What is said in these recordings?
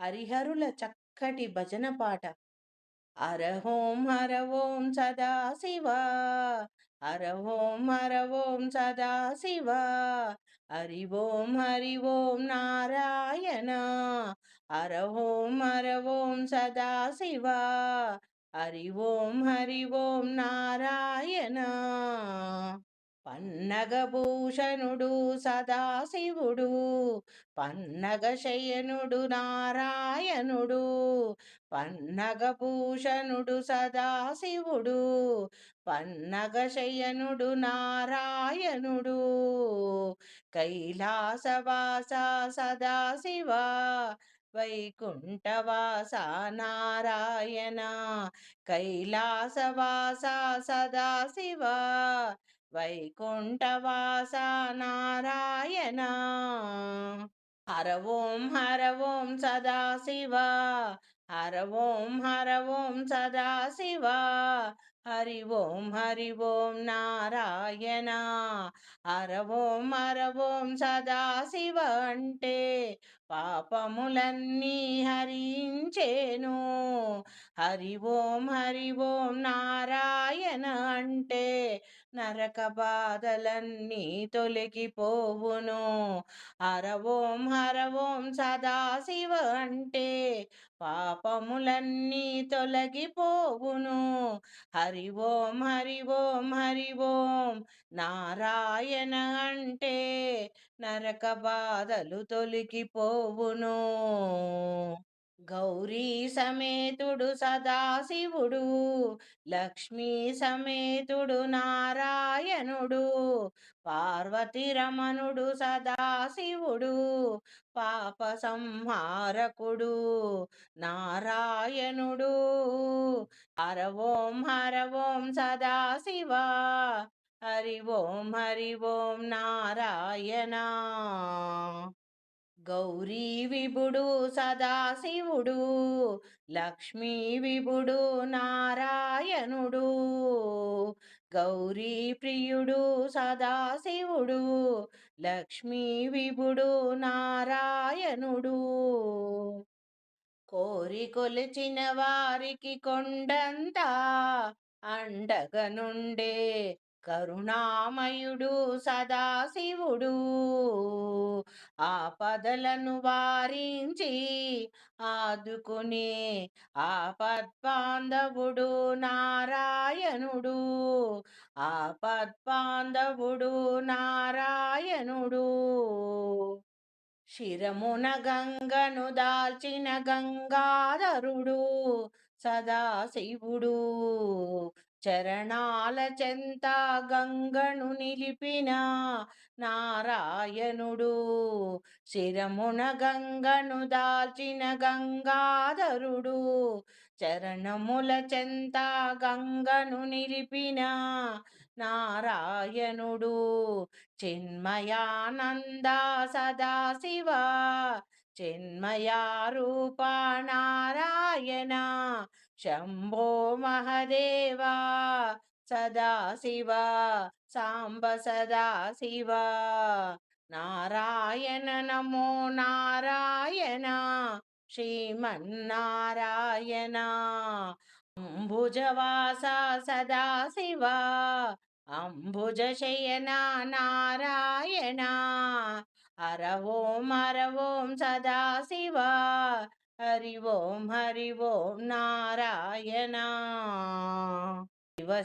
హరిహరుల చక్కటి భజన పాట. హర ఓం హర ఓం సదా శివ, హర ఓం హర ఓం సదా శివ, హరి ఓం నారాయణ, హర ఓం సదా శివ, హరి ఓం నారాయణ. పన్నగభూషణుడు సదాశివుడు, పన్నగ శయనుడు నారాయణుడు, పన్నగభూషణుడు సదాశివుడు, పన్నగ శయనుడు నారాయణుడు, కైలాసవాస సదాశివ, వైకుంఠవాస నారాయణ, కైలాసవాస సదాశివ, వైకుంఠవాస నారాయణ. హర ఓం సదాశివ, హర ఓం సదాశివ, హరి ఓం నారాయణ, హర ఓం సదాశివ అంటే పాపములన్నీ హరించేను, హరి ఓం నారాయణ అంటే నరక బాధలన్నీ తొలగిపోవును, హర ఓం సదాశివ అంటే పాపములన్నీ తొలగిపోవును, హరి ఓం నారాయణ అంటే నరక బాధలు తొలగిపోవును. గౌరీ సమేతుడు సదాశివుడు, లక్ష్మీ సమేతుడు నారాయణుడు, పార్వతి రమణుడు సదాశివుడు, పాప సంహారకుడు నారాయణుడు, హర ఓం సదాశివ, హరి ఓం నారాయణ. గౌరీ విభుడు సదాశివుడు, లక్ష్మీ విభుడు నారాయణుడు, గౌరీ ప్రియుడు సదాశివుడు, లక్ష్మీ విభుడు నారాయణుడు, కోరి కొలిచిన వారికి కొండంతా అండగనుండే కరుణామయుడు సదాశివుడు, ఆపదలను వారించి ఆదుకునే ఆపద్బాంధవుడు నారాయణుడు, ఆపద్బాంధవుడు నారాయణుడు, శిరమున గంగను దాల్చిన గంగాధరుడు సదాశివుడు, చరణాల చెంత గంగను నిలిపిన నారాయణుడు, శిరమున గంగను దాల్చిన గంగాధరుడు, చరణముల చెంత గంగను నిలిపిన నారాయణుడు, చిన్మయానంద సదాశివ, చిన్మయా రూప నారాయణ, శంభో మహదేవ సదాశివ, సాంబ సదాశివ, నారాయణ నమో నారాయణ, శ్రీమన్నారాయణ. అంబుజవాస సదాశివ, అంబుజ శయన నారాయణ, హర ఓం సదాశివ, హరి ఓం నారాయణ.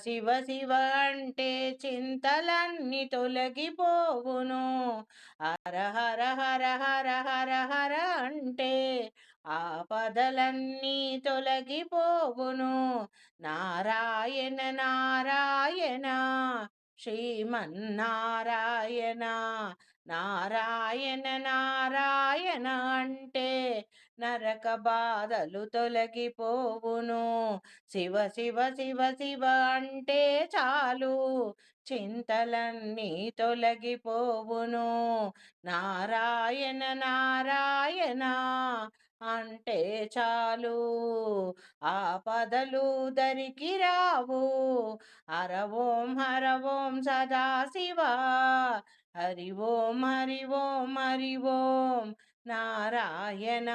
శివ అంటే చింతలన్నీ తొలగిపోవును, హర అంటే ఆపదలన్నీ తొలగిపోవును, నారాయణ శ్రీమన్నారాయణ, నారాయణ అంటే నరక బాధలు తొలగిపోవును, శివ అంటే చాలు చింతలన్నీ తొలగిపోవును, నారాయణ అంటే చాలు ఆపదలు దరికి రావు, హర ఓం సదాశివ, హరి ఓం నారాయణ.